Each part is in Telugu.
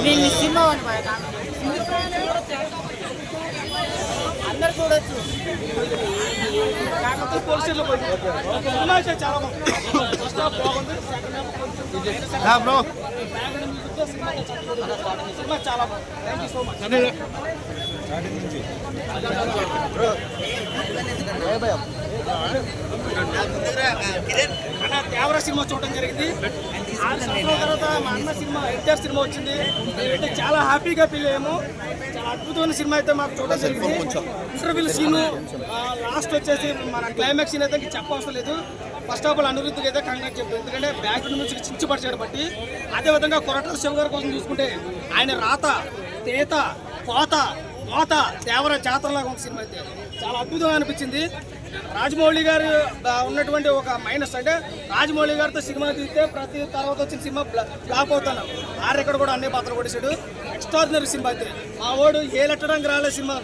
నేను సినిమా అందరు చూడొచ్చు. చాలా బాగుంది. సినిమా చాలా బాగుంది. Thank you so much. అన్న దేవరా సినిమా చూడడం జరిగింది. 6 సంవత్సరాల తర్వాత మా అన్న సినిమా ఎన్టీఆర్ సినిమా వచ్చింది. మేమైతే చాలా హ్యాపీగా ఫీల్ అయ్యాము. చాలా అద్భుతమైన సినిమా అయితే మాకు చూడడం జరిగింది. ఇంటర్వ్యూల సీను లాస్ట్ వచ్చేసి మన క్లైమాక్స్ సీన్ అయితే చెప్పవసరం లేదు. ఫస్ట్ ఆఫ్ ఆల్ అనిరుద్ధికి అయితే కంగ్రాట్ చెప్పారు. ఎందుకంటే బ్యాక్గ్రౌండ్ నుంచి చించపరిచాడు బట్టి. అదేవిధంగా కొరటాల శివ గారి కోసం చూసుకుంటే ఆయన రాత తేత కోత మోత దేవర జాతరలాగా ఒక సినిమా అయితే చాలా అద్భుతంగా అనిపించింది. రాజమౌళి గారు ఉన్నటువంటి ఒక మైనస్ అంటే రాజమౌళి గారితో సినిమా తీస్తే ప్రతి తర్వాత వచ్చిన సినిమా ఫ్లాప్ అవుతాను. ఇక్కడ కూడా అన్ని పాత్రలు కొట్టేశాడు. ఎక్స్ట్రాడినరీ సినిమా అయితే మా వాడు ఏలెట్టడానికి రాలేదు. సినిమా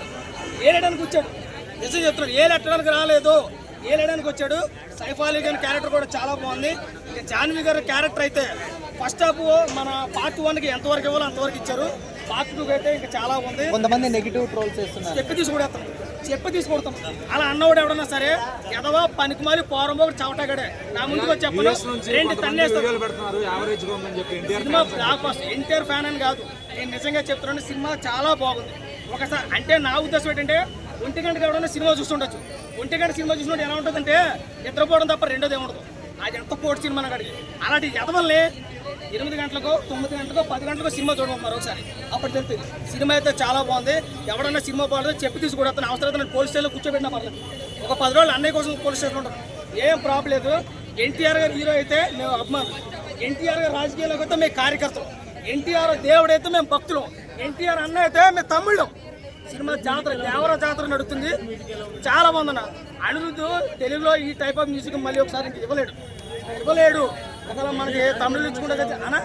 ఏలేయడానికి వచ్చాడు. నిజం చెప్తున్నాడు, ఏలెట్టడానికి రాలేదు, ఏలేయడానికి వచ్చాడు. సైఫ్ అలీ గారి క్యారెక్టర్ కూడా చాలా బాగుంది. ఇక జాన్వీ గారి క్యారెక్టర్ అయితే ఫస్ట్ హాఫ్ మన పార్ట్ 1కి ఎంతవరకు ఇవ్వాలో అంతవరకు ఇచ్చారు. పార్ట్ 2కి అయితే ఇంకా చాలా ఉంది. కొంతమంది నెగిటివ్ ట్రోల్స్ చేస్తున్నారు. చెప్పి తీసుకొడతాం. అలా అన్నవాడు ఎవడన్నా సరే ఎదవా పనికిమాలి పోరంబో చవటగడే నా ముందుకు చెప్పను. రెండు తన్నేస్తాను. Cinema blockbuster. NTR fan అని కాదు, నేను నిజంగా చెప్తున్నాను. సినిమా చాలా బాగుంది. ఒకసారి అంటే నా ఉద్దేశం ఏంటంటే 1 గంటకి ఎవడన్నా సినిమా చూస్తుండొచ్చు. 1 గంట సినిమా చూసినట్టు ఎలా ఉంటుందంటే నిద్రపోవడం తప్ప రెండోది ఏముండదు. అది ఎంత పోటీ సినిమా అడిగి అలాంటి ఎదవల్ని 8 గంటలకు 9 గంటలకు 10 గంటలకు సినిమా చూడమన్నారు ఒకసారి. అప్పుడు తెలుస్తుంది. సినిమా అయితే చాలా బాగుంది. ఎవడన్నా సినిమా బాగుంది చెప్పి తీసుకుంటాను. అవసరం నేను పోలీస్ స్టేషన్లో కూర్చోబెట్టినా పర్లేదు. ఒక 10 రోజులు అన్నయ్య కోసం పోలీస్ స్టేషన్ ఉంటాను. ఏం ప్రాబ్లం లేదు. ఎన్టీఆర్ గారు హీరో అయితే మేము అభిమానులు. ఎన్టీఆర్ గారు రాజకీయాలకు అయితే మేము కార్యకర్తలు. ఎన్టీఆర్ దేవుడు అయితే మేము భక్తులు. ఎన్టీఆర్ అన్న అయితే మేము తమ్ముళ్ళం. సినిమా జాతర దేవర జాతర నడుస్తుంది. చాలా బాగుందన్న. అనిరుద్ధ్ తెలుగులో ఈ టైప్ ఆఫ్ మ్యూజిక్ మళ్ళీ ఒకసారి ఇవ్వలేడు. ఒకవేళ మనకి తమిళ ఇచ్చుకుంటే అన్న